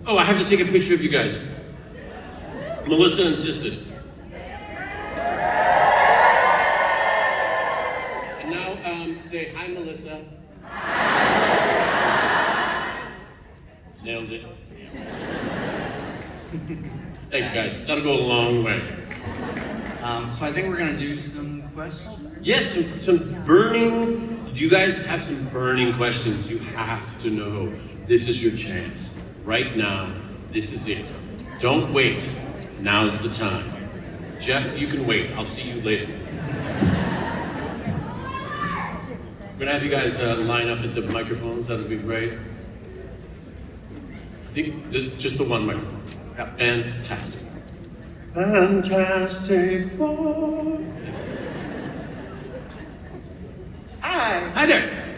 Oh, I have to take a picture of you guys. Melissa insisted. And now, say hi, Melissa. Nailed it. Thanks, guys. That'll go a long way. So I think we're gonna do some questions. Yes, some burning. Do you guys have some burning questions? You have to know. This is your chance. Right now, this is it. Don't wait. Now's the time. Jeff, you can wait. I'll see you later. We're gonna have you guys line up at the microphones. That'll be great. I think there's just the one microphone. Yeah. Fantastic. Fantastic Four. Hi. Hi there.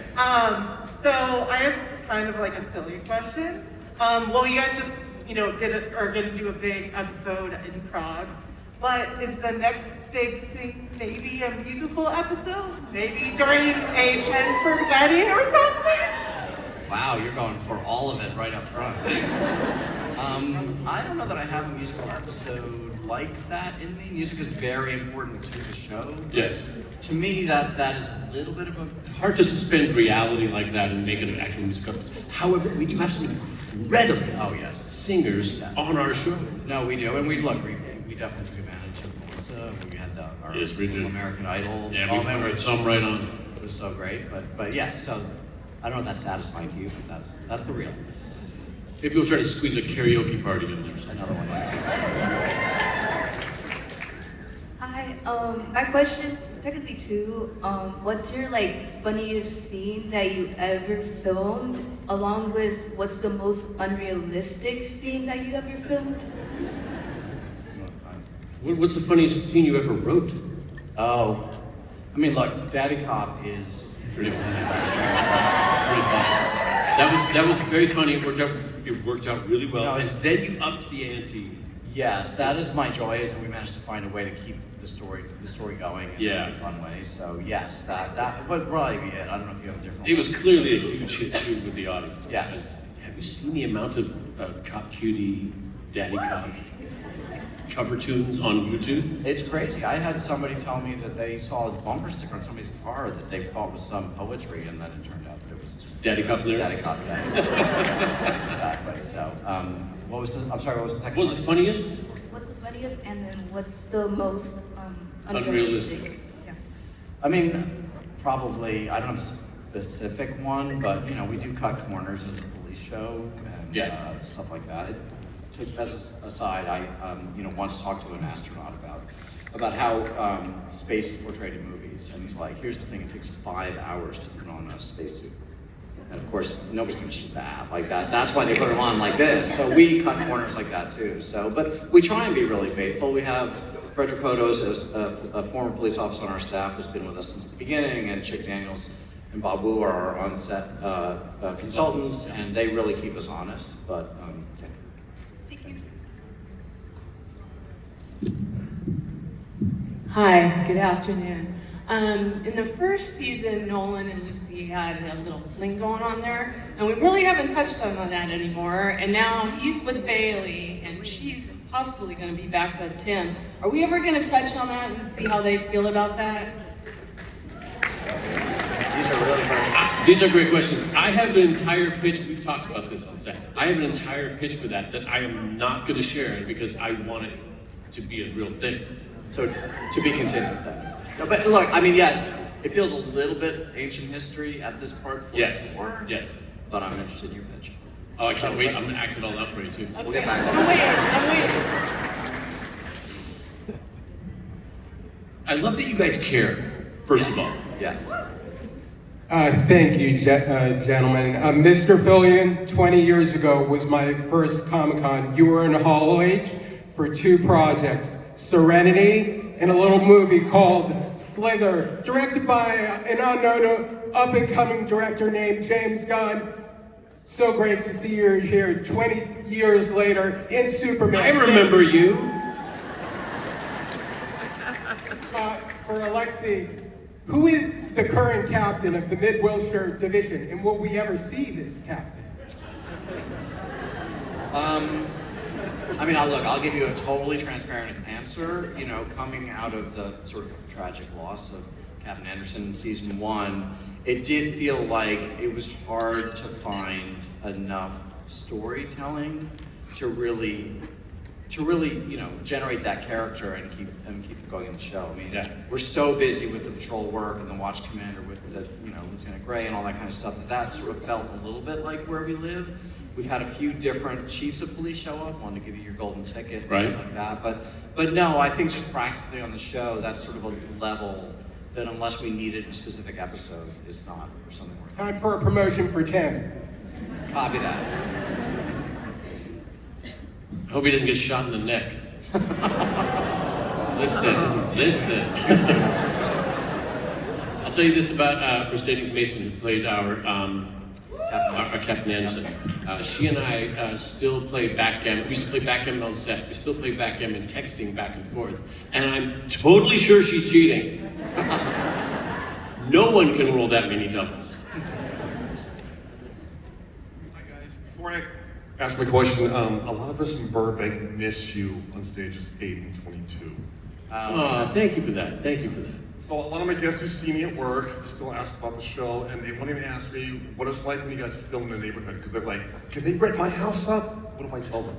So I have kind of like a silly question. Well, you guys just, are going to do a big episode in Prague, but is the next big thing maybe a musical episode? Maybe during a transfer wedding or something? Wow, you're going for all of it right up front. I don't know that I have a musical episode like that in me. Music is very important to the show. Yes. To me, that is a little bit of a... Hard to suspend reality like that and make it an actual musical episode. However, we do have some incredible singers on our show. No, we do, and we definitely took advantage of Melissa. We had our American Idol. Yeah, we put some right on. It was so great, but yes, so I don't know if that's satisfying to you, but that's the real. Maybe we'll try to squeeze a karaoke party in there. Another one. Hi, my question is technically two. What's your funniest scene that you ever filmed, along with what's the most unrealistic scene that you ever filmed? What's the funniest scene you ever wrote? Oh, I mean, look, Daddy Cop is pretty funny. Pretty funny. That was very funny. It worked out really well. No, and then you upped the ante. Yes, that is my joy, is that we managed to find a way to keep the story going in a fun way. So yes, that would probably be it. I don't know if you have a different. It was clearly a huge hit too with the audience. Yes. Have you seen the amount of Cop Cutie, Daddy Cop cover tunes on YouTube? It's crazy. I had somebody tell me that they saw a bumper sticker on somebody's car that they thought was some poetry, and then it turned out that it was just Daddy Cop lyrics. Daddy Cop, yeah. Exactly. So, what was the second? What was the funniest? What's the funniest, and then what's the most unrealistic? Yeah. I mean, probably, I don't have a specific one, but we do cut corners as a police show and stuff like that. As an aside, I once talked to an astronaut about how space is portrayed in movies, and he's like, here's the thing, it takes 5 hours to put on a spacesuit. And of course, nobody's gonna shoot that like that. That's why they put them on like this. So we cut corners like that too. So, but we try and be really faithful. We have Frederick Kodos, as a former police officer on our staff who's been with us since the beginning, and Chick Daniels and Bob Wu are our on-set consultants, and they really keep us honest. But Thank you. Hi, good afternoon. In the first season, Nolan and Lucy had a little fling going on there, and we really haven't touched on that anymore. And now he's with Bailey, and she's possibly going to be back with Tim. Are we ever going to touch on that and see how they feel about that? these are really great. These are great questions. I have an entire pitch. We've talked about this on set. I have an entire pitch for that I am not going to share because I want it to be a real thing. So to be continued then. No, but look, I mean, yes, it feels a little bit ancient history at this part for sure. Yes. But I'm interested in your pitch. Oh, I can't wait. I'm gonna act it all out for you too. We'll get back to I'm it. waiting. I love that you guys care, first of all. Yes. Thank you, gentlemen. Mr. Fillion, 20 years ago was my first Comic-Con. You were in Hall H for 2 projects, Serenity and a little movie called Slither, directed by an unknown up-and-coming director named James Gunn. So great to see you here 20 years later in Superman. I remember you. For Alexei, who is the current captain of the Mid-Wilshire Division, and will we ever see this captain? I mean, I'll give you a totally transparent answer. You know, coming out of the sort of tragic loss of Captain Anderson in season 1, it did feel like it was hard to find enough storytelling to really, you know, generate that character and keep it going in the show. I mean, we're so busy with the patrol work and the watch commander with the, you know, Lieutenant Gray and all that kind of stuff that sort of felt a little bit like Where We Live. We've had a few different chiefs of police show up, one to give you your golden ticket, right, like that. But no, I think just practically on the show, that's sort of a level that unless we need it in a specific episode is not or something worth. Time for a promotion for Tim. Copy that. I hope he doesn't get shot in the neck. Listen. I'll tell you this about Mercedes Mason, who played our Captain Anderson. She and I still play backgammon. We used to play backgammon on set. We still play backgammon, texting back and forth. And I'm totally sure she's cheating. No one can roll that many doubles. Hi guys, before I ask my question, a lot of us in Burbank miss you on stages 8 and 22. Thank you for that. Thank you for that. So a lot of my guests who see me at work still ask about the show, and they won't even ask me what it's like when you guys film in the neighborhood, because they're like, can they rent my house up? What do I tell them?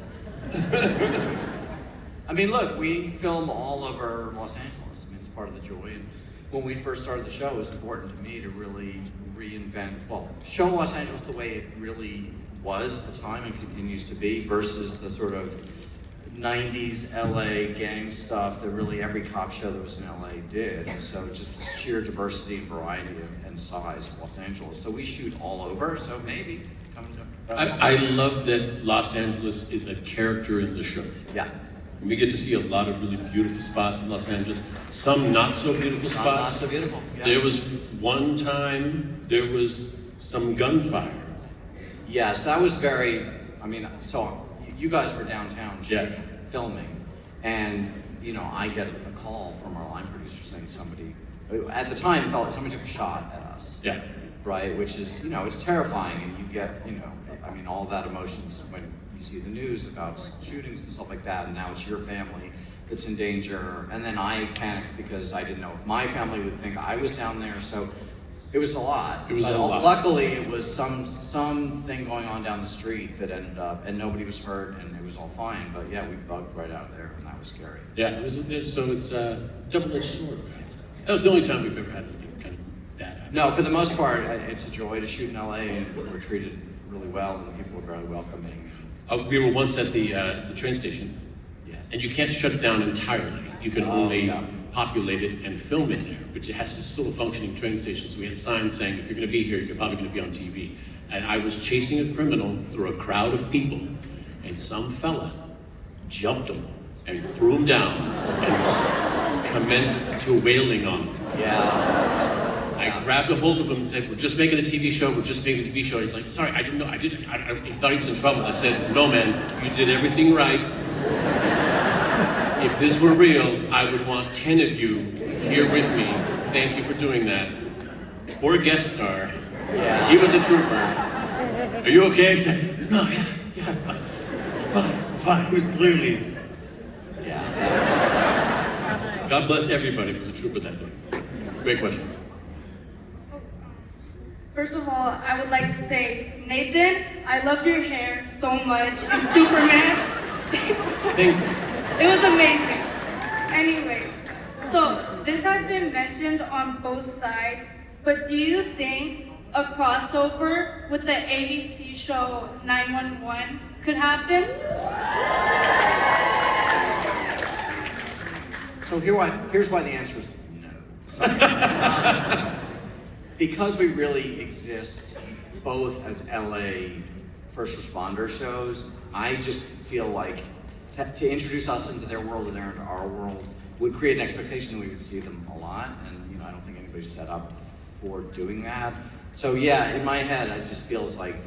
I mean, look, we film all over Los Angeles. I mean, it's part of the joy. And when we first started the show, it was important to me to really show Los Angeles the way it really was at the time and continues to be, versus the sort of 90s LA gang stuff that really every cop show that was in LA did. And so just the sheer diversity and variety and size of Los Angeles. So we shoot all over, so maybe come to... I love that Los Angeles is a character in the show. Yeah. We get to see a lot of really beautiful spots in Los Angeles. Some not so beautiful spots. Not so beautiful, yeah. There was one time, there was some gunfire. Yes, that was very, I mean, so you guys were downtown filming, and, you know, I get a call from our line producer saying somebody, at the time it felt like somebody took a shot at us. Yeah. Right, which is, you know, it's terrifying, and you get, you know, I mean, all that emotions when you see the news about shootings and stuff like that, and now it's your family that's in danger. And then I panicked because I didn't know if my family would think I was down there, so it was a lot. It was a lot. Luckily, it was some thing going on down the street that ended up, and nobody was hurt, and it was all fine. But yeah, we bugged right out of there, and that was scary. Yeah, so it's a double-edged sword. That was the only time we've ever had anything kind of bad happen. No, for the most part, it's a joy to shoot in LA, and we're treated really well, and the people were very welcoming. We were once at the train station, Yes. and you can't shut it down entirely. You can only populate it and film it there, but it has to still a functioning train station. So we had signs saying, if you're going to be here, you're probably going to be on TV. And I was chasing a criminal through a crowd of people, and some fella jumped him and threw him down and commenced to wailing on him. Yeah. I grabbed a hold of him and said, we're just making a TV show, we're just making a TV show. He's like, sorry, I didn't know, he thought he was in trouble. I said, no man, you did everything right. If this were real, I would want 10 of you here with me. Thank you for doing that. Poor guest star, he was a trooper. Are you okay? I said, no, yeah, I'm fine. He was clearly. Yeah. God bless everybody who was a trooper that day. Great question. First of all, I would like to say, Nathan, I loved your hair so much in Superman. Thank you. It was amazing. Anyways, so this has been mentioned on both sides, but do you think a crossover with the ABC show 911 could happen? So here's why the answer is no. Because we really exist both as LA first responder shows, I just feel like to introduce us into their world and they're into our world would create an expectation that we would see them a lot, and you know, I don't think anybody's set up for doing that. So yeah, in my head, it just feels like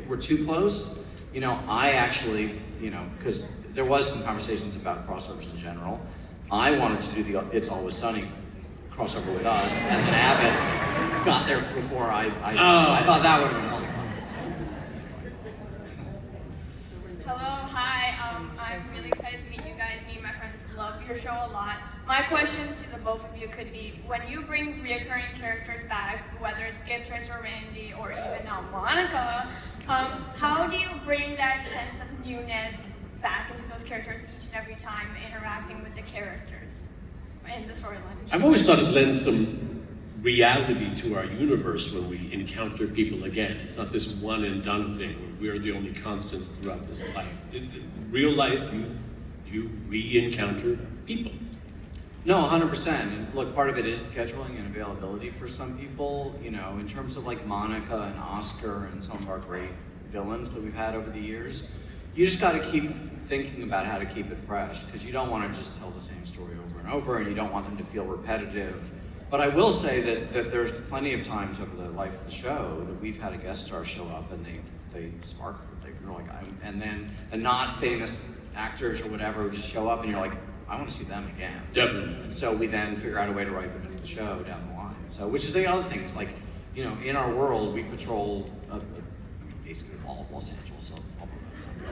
we're too close. You know, I actually, you know, because there was some conversations about crossovers in general. I wanted to do the It's Always Sunny crossover with us, and then Abbott got there before I thought that would have been really fun. So. Hello. I'm really excited to meet you guys. Me and my friends love your show a lot. My question to the both of you could be, when you bring reoccurring characters back, whether it's Skip, Trish, or Randy, or even now Monica, how do you bring that sense of newness back into those characters each and every time interacting with the characters in the storyline? I've always thought it lends some reality to our universe when we encounter people again. It's not this one and done thing where we're the only constants throughout this life. In real life, you re-encounter people. No, 100%. And look, part of it is scheduling and availability for some people. You know, in terms of like Monica and Oscar and some of our great villains that we've had over the years, you just got to keep thinking about how to keep it fresh, because you don't want to just tell the same story over and over, and you don't want them to feel repetitive. But I will say that there's plenty of times over the life of the show that we've had a guest star show up and they spark, you're like, and then the not famous actors or whatever would just show up and you're like, I want to see them again. Definitely. And so we then figure out a way to write them into the show down the line. So, which is the other thing, is like, you know, in our world, we patrol basically all of Los Angeles, so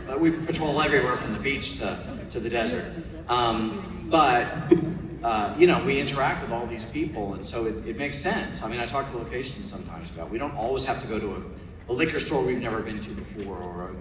but we patrol everywhere from the beach to the desert. You know, we interact with all these people, and so it makes sense. I mean, I talk to locations sometimes about, we don't always have to go to a liquor store we've never been to before, or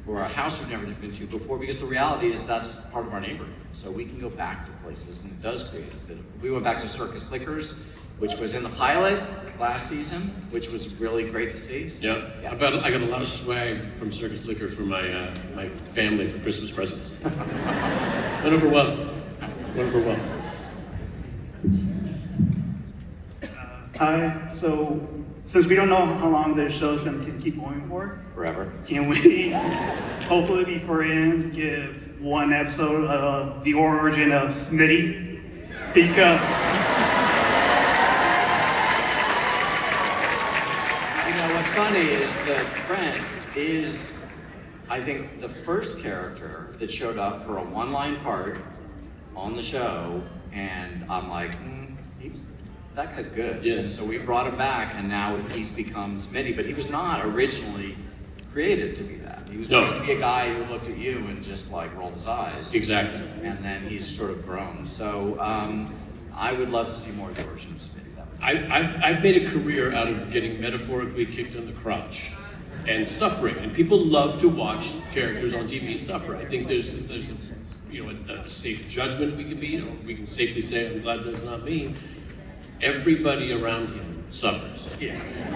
or a house we've never been to before, because the reality is that's part of our neighborhood. So we can go back to places, and it does create a bit of, we went back to Circus Liquors, which was in the pilot last season, which was really great to see. So, yeah. I got a lot of swag from Circus Liquor for my my family for Christmas presents. Went over well. Hi, so since we don't know how long this show is going to keep going for, forever, can we, hopefully before it ends, give one episode of the origin of Smitty? Because, you know, what's funny is that Trent is, I think, the first character that showed up for a one-line part on the show, and I'm like, that guy's good. Yes. So we brought him back, and now he's become Smitty, but he was not originally created to be that. He was going to be a guy who looked at you and just like rolled his eyes. Exactly. And then he's sort of grown. So I would love to see more of the origin of Smitty. I've made a career out of getting metaphorically kicked in the crotch and suffering, and people love to watch characters on TV suffer. I think there's a safe judgment we can be. We can safely say, I'm glad that's not me. Everybody around him suffers. Yes.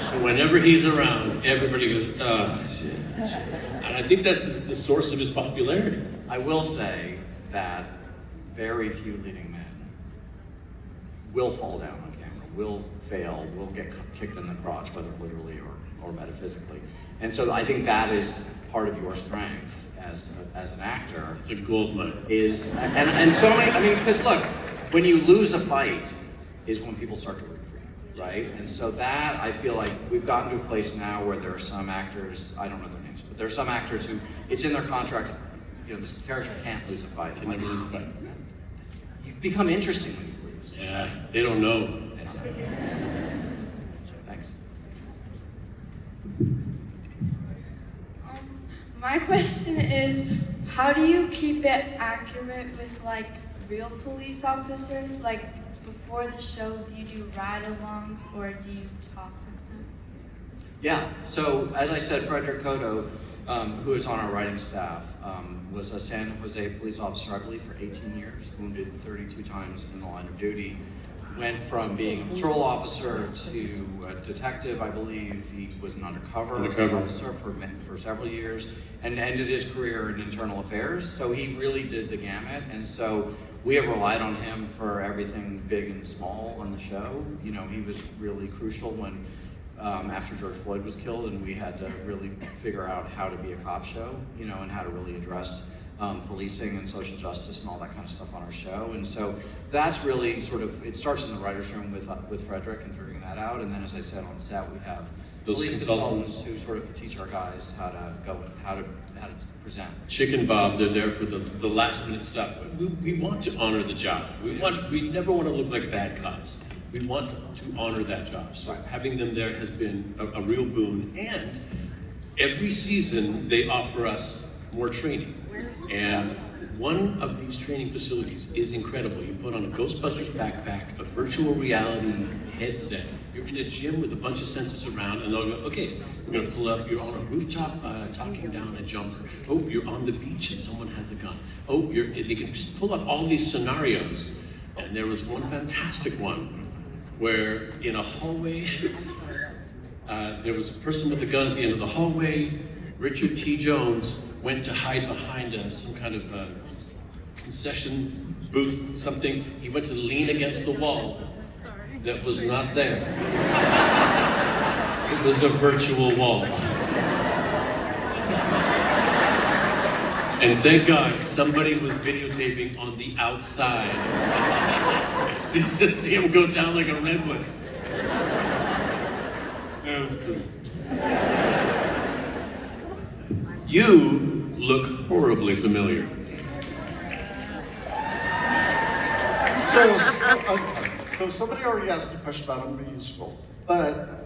So whenever he's around, everybody goes, oh, shit. And I think that's the source of his popularity. I will say that very few leading men will fall down on camera, will fail, will get kicked in the crotch, whether literally or metaphysically. And so I think that is part of your strength as an actor. It's a gold mine. And so many, I mean, because look, when you lose a fight is when people start to root for you, right? And so that, I feel like we've gotten to a place now where there are some actors, I don't know their names, but there are some actors who, it's in their contract, this character can't lose a fight. Can never lose a fight. You become interesting when you lose. Yeah, they don't know. They don't know. Thanks. My question is, how do you keep it accurate with like real police officers? Like before the show, do you do ride-alongs or do you talk with them? Yeah, so as I said, Frederick Cotto, who is on our writing staff, was a San Jose police officer, I believe, for 18 years, wounded 32 times in the line of duty. Went from being a patrol officer to a detective, I believe. He was an undercover officer for several years, and ended his career in internal affairs. So he really did the gamut, and so we have relied on him for everything big and small on the show. He was really crucial when after George Floyd was killed, and we had to really figure out how to be a cop show, and how to really address policing and social justice and all that kind of stuff on our show. And so that's really sort of, it starts in the writer's room with Frederick and figuring that out. And then, as I said, on set, we have those police consultants who sort of teach our guys how to present. Chick and Bob, they're there for the last minute stuff. We want to honor the job. We never want to look like bad cops. We want to honor that job. So having them there has been a real boon. And every season they offer us more training. And one of these training facilities is incredible. You put on a Ghostbusters backpack, a virtual reality headset. You're in a gym with a bunch of sensors around, and they'll go, okay, we're gonna pull up, you're on a rooftop talking down a jumper. Oh, you're on the beach and someone has a gun. Oh, they can just pull up all these scenarios. And there was one fantastic one where in a hallway, there was a person with a gun at the end of the hallway. Richard T. Jones went to hide behind some kind of concession booth, something. He went to lean against the wall that was not there. It was a virtual wall. And thank God somebody was videotaping on the outside. You just see him go down like a redwood. That was cool. You look horribly familiar. So somebody already asked a question about a musical, but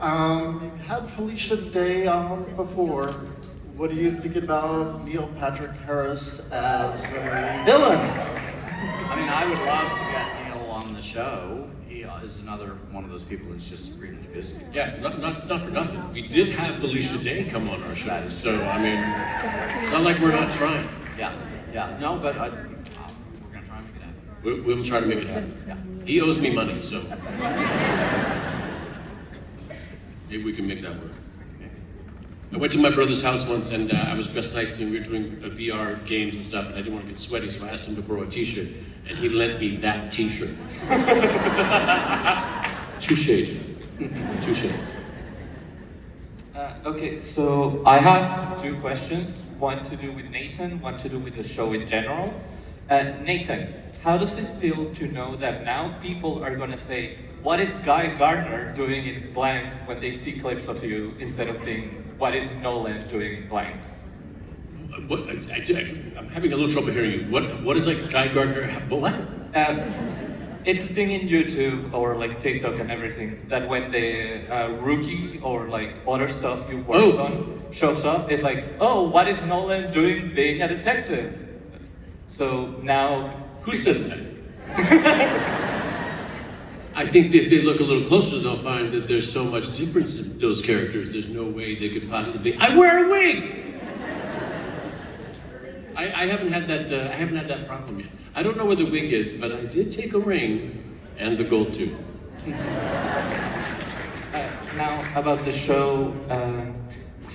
you've had Felicia Day on before. What do you think about Neil Patrick Harris as a villain? I mean, I would love to get Neil on the show. He is another one of those people who's just extremely busy. Yeah, not for nothing. We did have Felicia Day come on our show, so I mean, it's not like we're not trying. Yeah. No, but we're gonna try and make it happen. We will try to make it happen. Yeah. He owes me money, so maybe we can make that work. I went to my brother's house once and I was dressed nicely and we were doing VR games and stuff and I didn't want to get sweaty, so I asked him to borrow a t-shirt and he lent me that t-shirt. Touche, Jeff. Touche. Okay, so I have two questions, one to do with Nathan, one to do with the show in general. Nathan, how does it feel to know that now people are gonna say, what is Guy Gardner doing in blank when they see clips of you, instead of being, what is Nolan doing in blank? I'm having a little trouble hearing you. What is like Guy Gardner? What? It's a thing in YouTube or like TikTok and everything that when the rookie or like other stuff you worked on shows up, it's like, oh, what is Nolan doing being a detective? So now... Who said that? I think if they look a little closer, they'll find that there's so much difference in those characters. There's no way they could possibly. I wear a wig. I haven't had that. I haven't had that problem yet. I don't know where the wig is, but I did take a ring and the gold tooth. Now about the show,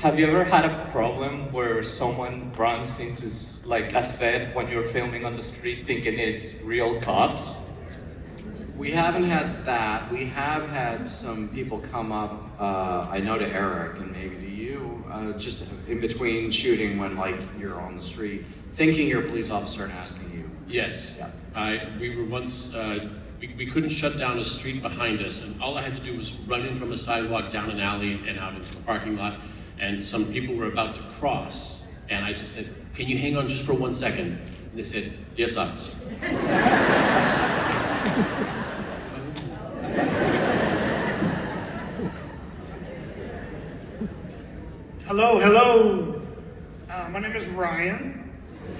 have you ever had a problem where someone runs into like a set when you're filming on the street thinking it's real cops? We haven't had that. We have had some people come up, I know to Eric and maybe to you, just in between shooting when like you're on the street, thinking you're a police officer and asking you. Yes. Yeah. We were once, we couldn't shut down a street behind us, and all I had to do was run in from a sidewalk down an alley and out into the parking lot, and some people were about to cross, and I just said, can you hang on just for 1 second? And they said, yes, officer. Hello. My name is Ryan,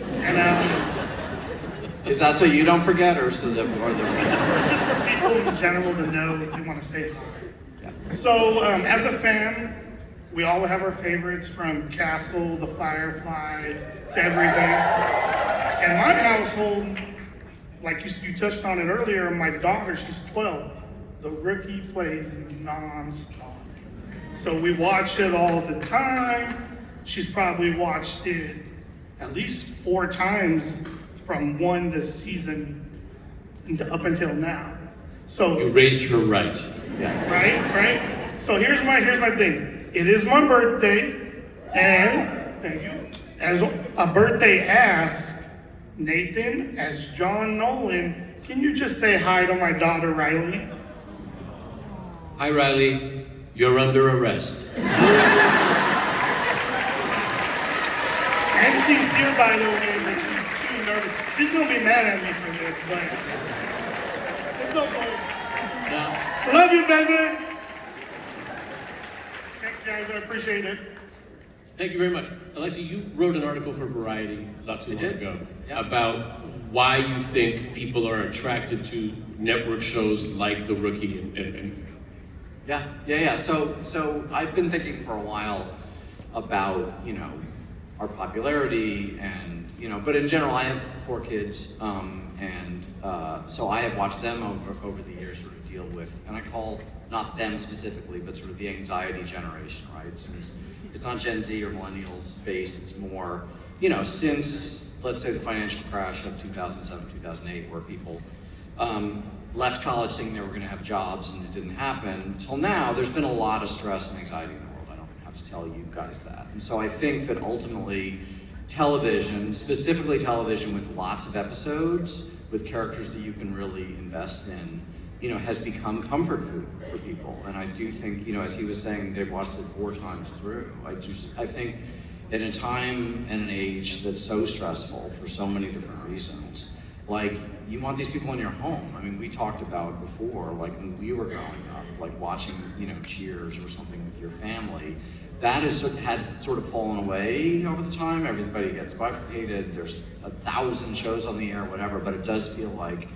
and is that so you don't forget, or so that, or just for people in general to know if they want to say hi. Yeah. So, as a fan, we all have our favorites, from Castle, the Firefly, to everything. In my household, like you touched on it earlier, my daughter, she's 12. The Rookie plays non-stop. So we watch it all the time. She's probably watched it at least 4 times from 1 to season up until now. So you raised her right. Yes. Right. So here's my thing. It is my birthday, and thank you. As a birthday ask, Nathan, as John Nolan, can you just say hi to my daughter Riley? Hi, Riley. You're under arrest. And she's here, by the way, but she's too nervous. She's gonna be mad at me for this, but it's okay. Now, Love you, baby. Thanks, guys. I appreciate it. Thank you very much. Alexa, you wrote an article for Variety not too long ago Yeah. about why you think people are attracted to network shows like The Rookie and Yeah. So I've been thinking for a while about, our popularity and, but in general, I have 4 kids, so I have watched them over the years sort of deal with, and I call not them specifically, but sort of the anxiety generation, right? Since it's not Gen Z or millennials based, it's more, since, let's say, the financial crash of 2007, 2008, where people left college thinking they were going to have jobs and it didn't happen, till now, there's been a lot of stress and anxiety in the world. I don't have to tell you guys that. And so I think that ultimately, television, specifically television with lots of episodes, with characters that you can really invest in, has become comfort food for people. And I do think, as he was saying, they've watched it 4 times through. I think in a time and an age that's so stressful for so many different reasons, like, you want these people in your home. I mean, we talked about before, like when we were growing up, like watching, Cheers or something with your family. That had sort of fallen away over the time. Everybody gets bifurcated. There's 1,000 shows on the air, whatever, but it does feel like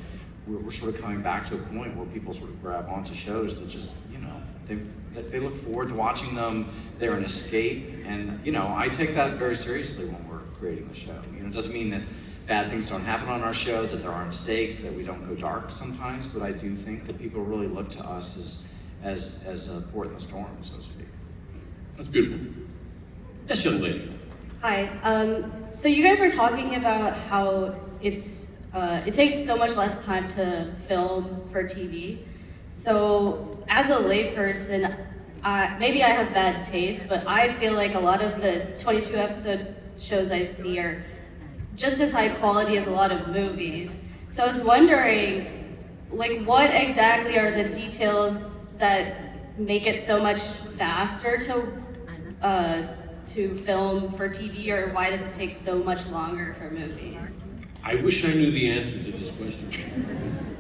we're sort of coming back to a point where people sort of grab onto shows that just, they look forward to watching them. They're an escape. And, I take that very seriously when we're creating the show. It doesn't mean that bad things don't happen on our show, that there aren't stakes, that we don't go dark sometimes, but I do think that people really look to us as a port in the storm, so to speak. That's beautiful. Yes, young lady. Hi. So you guys were talking about how it takes so much less time to film for TV. So as a layperson, maybe I have bad taste, but I feel like a lot of the 22 episode shows I see are just as high quality as a lot of movies. So I was wondering, like, what exactly are the details that make it so much faster to film for TV, or why does it take so much longer for movies? I wish I knew the answer to this question.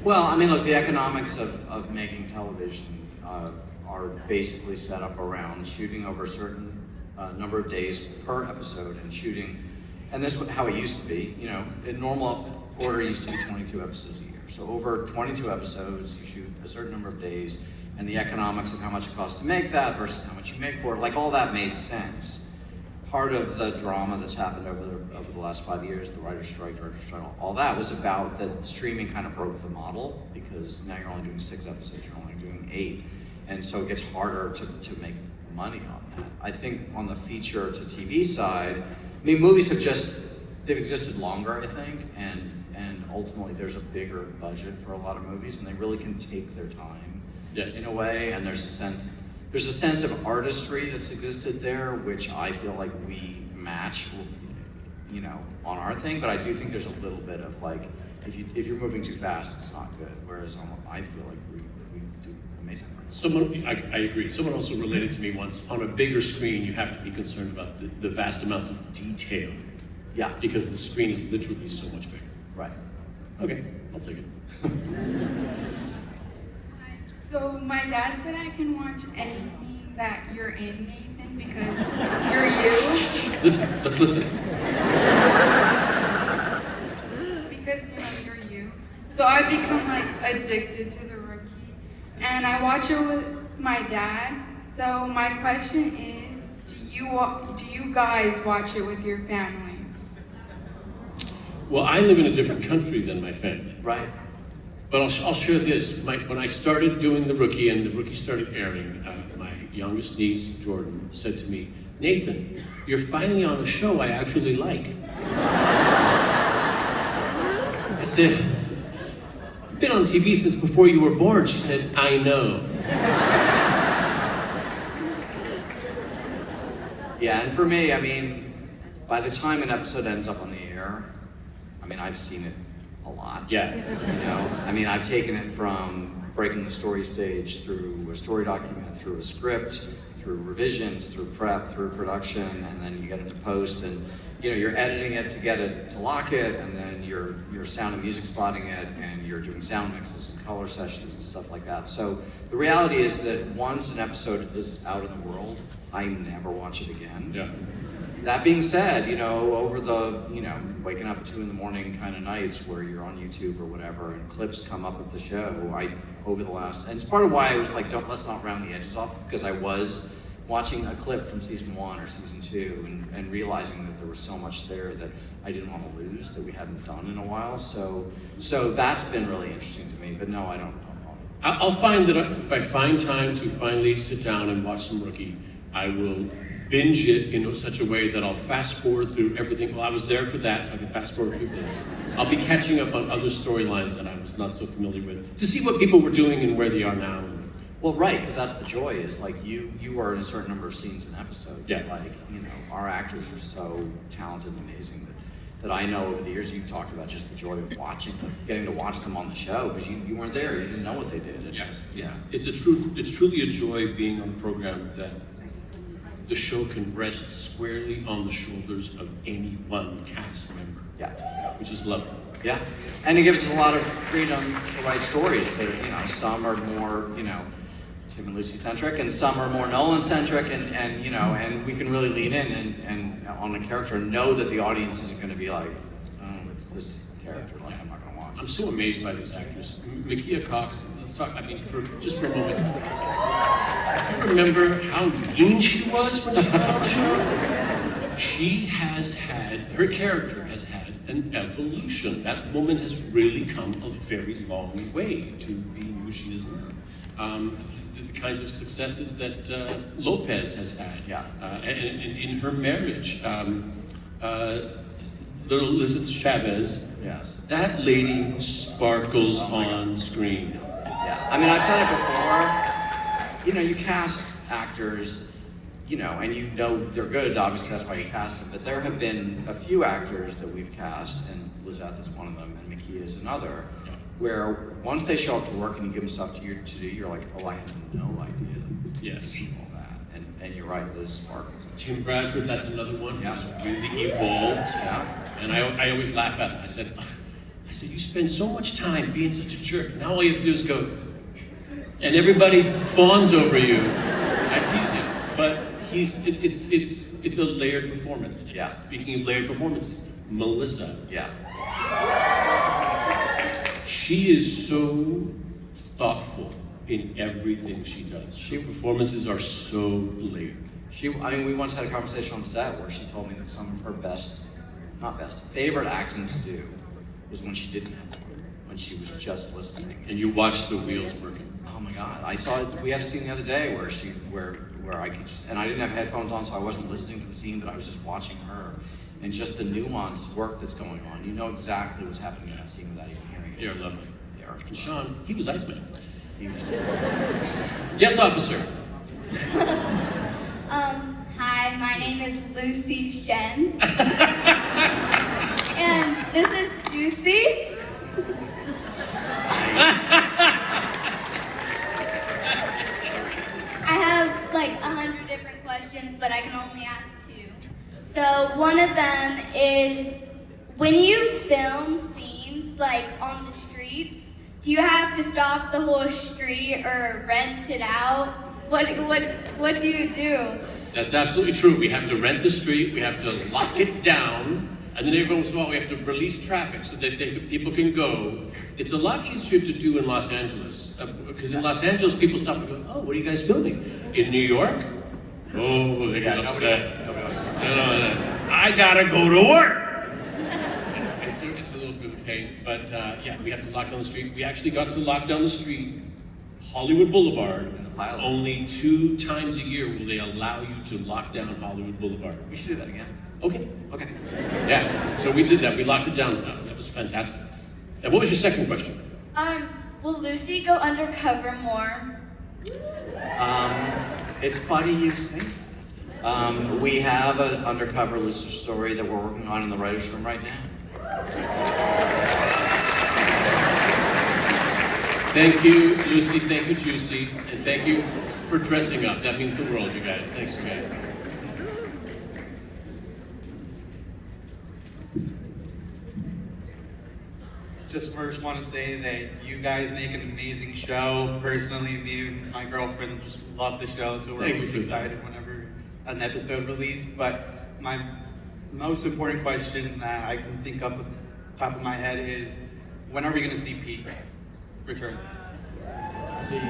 Well, I mean, look, the economics of making television are basically set up around shooting over a certain number of days per episode and shooting, and this is how it used to be. In normal order, it used to be 22 episodes a year. So over 22 episodes, you shoot a certain number of days, and the economics of how much it costs to make that versus how much you make for it, like all that made sense. Part of the drama that's happened over the last 5 years, the writer's strike, director's strike, all that was about that streaming kind of broke the model, because now you're only doing 6 episodes, you're only doing 8. And so it gets harder to make money on that. I think on the feature to TV side, I mean, movies they've existed longer, I think, and ultimately there's a bigger budget for a lot of movies, and they really can take their time in a way, and there's a sense of artistry that's existed there, which I feel like we match, on our thing, but I do think there's a little bit of like, if you're moving too fast, it's not good, whereas I feel like we do amazing things. I agree. Someone also related to me once, on a bigger screen, you have to be concerned about the vast amount of detail. Yeah. Because the screen is literally so much bigger. Right. Okay, I'll take it. So my dad said I can watch anything that you're in, Nathan, because you're you. Listen, let's listen. Because you're you. So I become like addicted to The Rookie, and I watch it with my dad. So my question is, do you guys watch it with your families? Well, I live in a different country than my family. Right. But I'll share this. When I started doing The Rookie and The Rookie started airing, my youngest niece, Jordan, said to me, "Nathan, you're finally on a show I actually like." I said, "I've been on TV since before you were born." She said, "I know." Yeah, and for me, I mean, by the time an episode ends up on the air, I mean, I've seen it a lot. Yeah. I mean, I've taken it from breaking the story stage through a story document, through a script, through revisions, through prep, through production, and then you get into post, and you're editing it to get it to lock it, and then you're sound and music spotting it, and you're doing sound mixes and color sessions and stuff like that. So the reality is that once an episode is out in the world, I never watch it again. Yeah. That being said, over the, waking up at 2 in the morning kind of nights where you're on YouTube or whatever and clips come up of the show, and it's part of why I was like, let's not round the edges off, because I was watching a clip from season 1 or season 2 and realizing that there was so much there that I didn't want to lose that we hadn't done in a while. So that's been really interesting to me, but no, I don't know. I'll find that if I find time to finally sit down and watch some Rookie, I will binge it in such a way that I'll fast forward through everything. Well, I was there for that, so I can fast forward through this. I'll be catching up on other storylines that I was not so familiar with, to see what people were doing and where they are now. Well, right, because that's the joy, is like you are in a certain number of scenes an episode. Yeah. Like, our actors are so talented and amazing that I know over the years you've talked about just the joy of getting to watch them on the show, because you weren't there, you didn't know what they did. It's truly a joy being on a program that the show can rest squarely on the shoulders of any one cast member. Yeah. Which is lovely. Yeah, and it gives us a lot of freedom to write stories that, some are more, Tim and Lucy centric, and some are more Nolan centric, and we can really lean in and on a character and know that the audience isn't going to be like, oh, it's this character, like I'm not going to watch. I'm so amazed by these actors. Makia Cox, let's talk, just for a moment. Do you remember how mean she was when she got on the show? Her character has had an evolution. That woman has really come a very long way to being who she is now. The kinds of successes that Lopez has had, and in her marriage. Little Lizeth Chavez, yes, that lady sparkles on screen. Yeah, I mean, I've said it before. You cast actors, and they're good. Obviously, that's why you cast them. But there have been a few actors that we've cast, and Lizeth is one of them, and Makia is another. Where once they show up to work and you give them stuff to do, you're like, oh, I had no idea. Yes. All that. And you're right, Liz sparkles. Tim Bradford, that's another one who's really evolved. Yeah. And I always laugh at him. I said, you spend so much time being such a jerk. Now all you have to do is go, and everybody fawns over you. I tease him, but it's a layered performance. Yeah. Speaking of layered performances, Melissa. Yeah. She is so thoughtful in everything she does. Her performances are so layered. We once had a conversation on set where she told me that some of her favorite acting to do was when she didn't have to work, when she was just listening. And you watched the wheels working. Oh my God, I saw it. We had a scene the other day where I could and I didn't have headphones on, so I wasn't listening to the scene, but I was just watching her and just the nuanced work that's going on. You know exactly what's happening in that scene without even hearing it. You're lovely. They are. And Sean, he was Iceman. He was. Yes, officer. Hi, my name is Lucy Shen. And this is Juicy. I have like 100 different questions, but I can only ask 2. So one of them is, when you film scenes like on the streets, do you have to stop the whole street or rent it out? What do you do? That's absolutely true. We have to rent the street, we have to lock it down, and then every once in a while we have to release traffic so that people can go. It's a lot easier to do in Los Angeles, because in Los Angeles people stop and go, oh, what are you guys filming? In New York? Oh, they got upset. Nobody else. No. I gotta go to work! It's a little bit of a pain, but we have to lock down the street. We actually got to lock down the street, Hollywood Boulevard. Only 2 times a year will they allow you to lock down Hollywood Boulevard. We should do that again. Okay. Okay. Yeah, so we did that. We locked it down. That was fantastic. And what was your second question? Will Lucy go undercover more? It's funny you say that. We have an undercover Lucy story that we're working on in the writer's room right now. Thank you, Lucy. Thank you, Juicy. And thank you for dressing up. That means the world, you guys. Thanks, you guys. Just first want to say that you guys make an amazing show. Personally, me and my girlfriend just love the show, so we're always excited whenever an episode released. But my most important question that I can think up at the top of my head is, when are we going to see Pete return? See,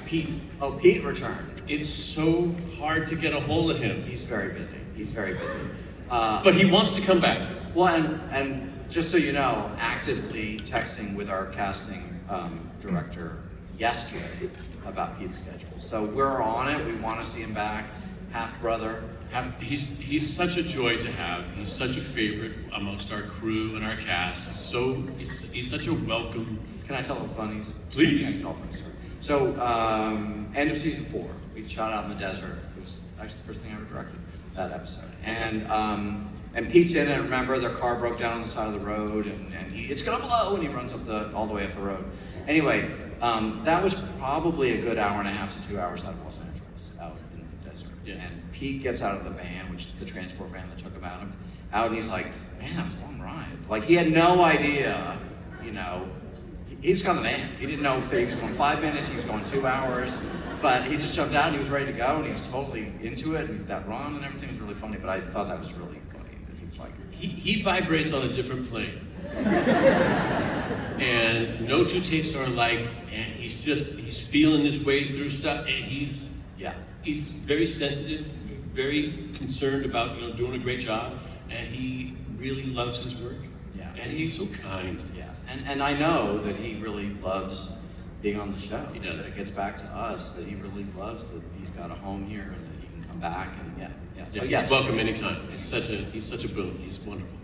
Pete. oh, Pete returned. It's so hard to get a hold of him. He's very busy. He's very busy. But he wants to come back. Well, and just so you know, actively texting with our casting director yesterday about Pete's schedule. So we're on it. We want to see him back. Half brother. He's such a joy to have. He's such a favorite amongst our crew and our cast. He's such a welcome. Can I tell the funnies? Please. Yeah, tell a funny story. So end of season 4, we shot out in the desert. It was actually the first thing I ever directed, that episode. And Pete's in it. Remember, their car broke down on the side of the road, and it's gonna blow, and he runs all the way up the road. Anyway, that was probably a good hour and a half to 2 hours out of Los Angeles, out in the desert. Yes. And Pete gets out of the van, which the transport van that took him out, and he's like, man, that was a long ride. Like, he had no idea, you know. He just got in the van. He didn't know if he was going 5 minutes, he was going 2 hours, but he just jumped out and he was ready to go, and he was totally into it, and that run and everything was really funny, but I thought that was really funny. That he was like, he vibrates on a different plane. And no two tapes are alike, and he's feeling his way through stuff, and he's very sensitive, very concerned about, you know, doing a great job, and he really loves his work. Yeah. And he's so kind. Yeah. And I know that he really loves being on the show. He does. It gets back to us that he really loves that he's got a home here and that he can come back, and yeah. So, Yeah, he's welcome anytime. He's such a boon. He's wonderful.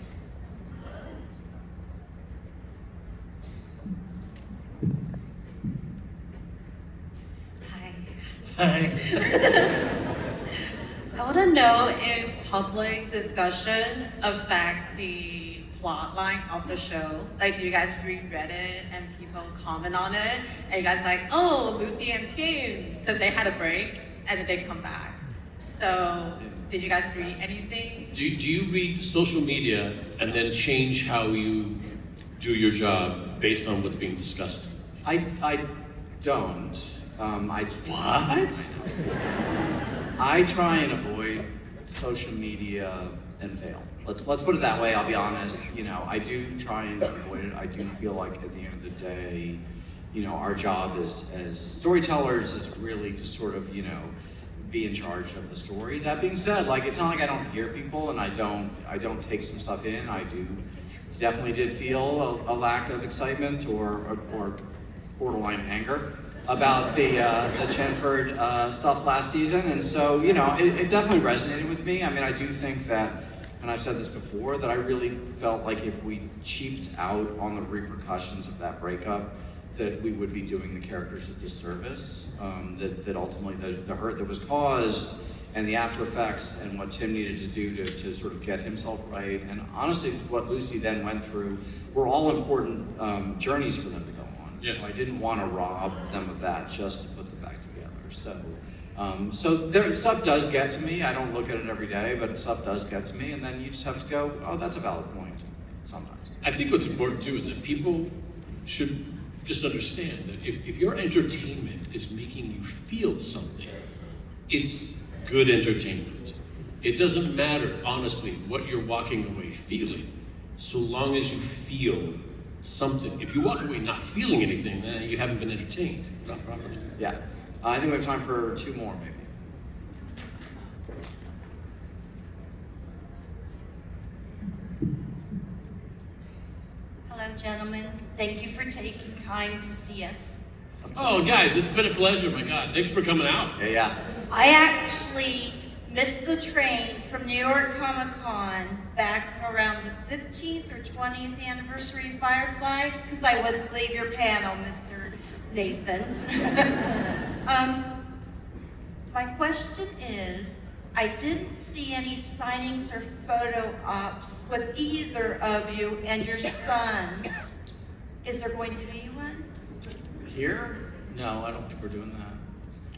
Hi. I want to know if public discussion affect the plot line of the show. Like, do you guys read Reddit and people comment on it? And you guys like, oh, Lucy and Tim, because they had a break and then they come back. So, did you guys read anything? Do you read social media and then change how you do your job based on what's being discussed? I don't. What? I try and avoid social media and fail. Let's put it that way. I'll be honest. You know, I do try and avoid it. I do feel like at the end of the day, you know, our job as storytellers is really to sort of, you know, be in charge of the story. That being said, like, it's not like I don't hear people and I don't take some stuff in. I definitely did feel a lack of excitement or borderline anger about the Chenford stuff last season, and so, you know, it definitely resonated with me. I mean, I do think that, and I've said this before, that I really felt like if we cheaped out on the repercussions of that breakup, that we would be doing the characters a disservice, that ultimately the hurt that was caused and the after effects and what Tim needed to do to sort of get himself right, and honestly what Lucy then went through, were all important journeys for them to go on. Yes. So I didn't want to rob them of that just to put them back together. So there, stuff does get to me. I don't look at it every day, but stuff does get to me, and then you just have to go, oh, that's a valid point sometimes. I think what's important too is that people should just understand that if your entertainment is making you feel something, it's good entertainment. It doesn't matter, honestly, what you're walking away feeling, so long as you feel something. If you walk away not feeling anything, then you haven't been entertained, not properly. Yeah. I think we have time for 2 more, maybe. Hello, gentlemen. Thank you for taking time to see us. Oh, guys, it's been a pleasure. My God, thanks for coming out. Yeah. I actually missed the train from New York Comic Con back around the 15th or 20th anniversary of Firefly, because I wouldn't leave your panel, Mr. Nathan. My question is, I didn't see any signings or photo ops with either of you and your son. Is there going to be one? Here? No, I don't think we're doing that.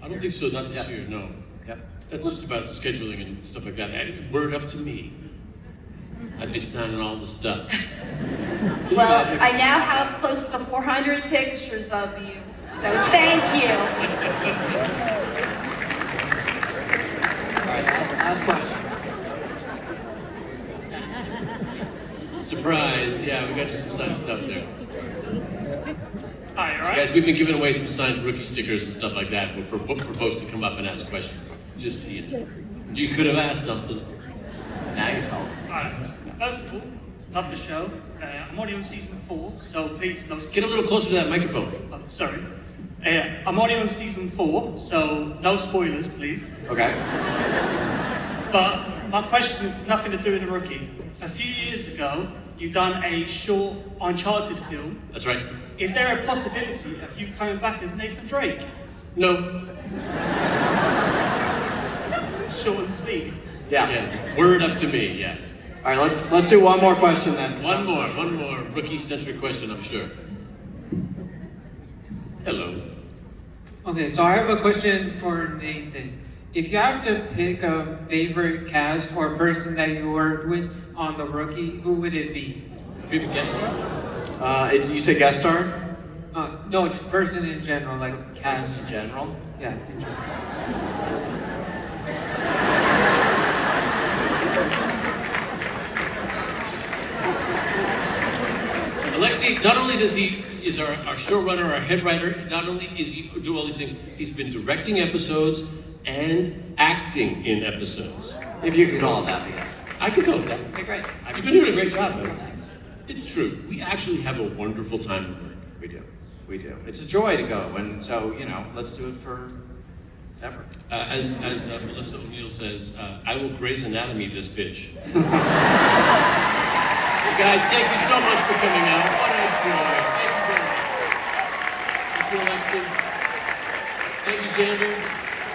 I don't think so, not this year, no. Yep. That's just about scheduling and stuff like that. Word up to me. I'd be signing all the stuff. Well, I now have close to 400 pictures of you, so thank you. All right, last question. surprise. Yeah, we got you some signed stuff there. Hi, all right? Guys, we've been giving away some signed rookie stickers and stuff like that for folks to come up and ask questions. Just see it. You could have asked something. Now you're telling. Alright, first of all, love the show. I'm already on season 4, so please no spoilers. Get a little closer to that microphone. Oh, sorry. I'm already on season 4, so no spoilers, please. Okay. But my question is nothing to do with the rookie. A few years ago, you done a short Uncharted film. That's right. Is there a possibility of you coming back as Nathan Drake? No. Short and sweet. Yeah. Again, word up to me, yeah. All right, let's do one more question then. One more rookie-centric question, I'm sure. Hello. Okay, so I have a question for Nathan. If you have to pick a favorite cast or person that you worked with on The Rookie, who would it be? A favorite guest star? You say guest star? No, just person in general, like cast. Person in general? Yeah, in general. Alexei, not only is our showrunner, our head writer, not only is he do all these things, he's been directing episodes and acting in episodes. If you can call it that, yes. I could call it that. Okay, great. You've been doing a great job, man. Thanks. It's true. We actually have a wonderful time at work. We do. We do. It's a joy to go, and so, let's do it for ever. As Melissa O'Neill says, I will Grey's Anatomy this bitch. Guys, thank you so much for coming out. What a joy. Thank you very much. Thank you, Alexei. Thank you, Xander.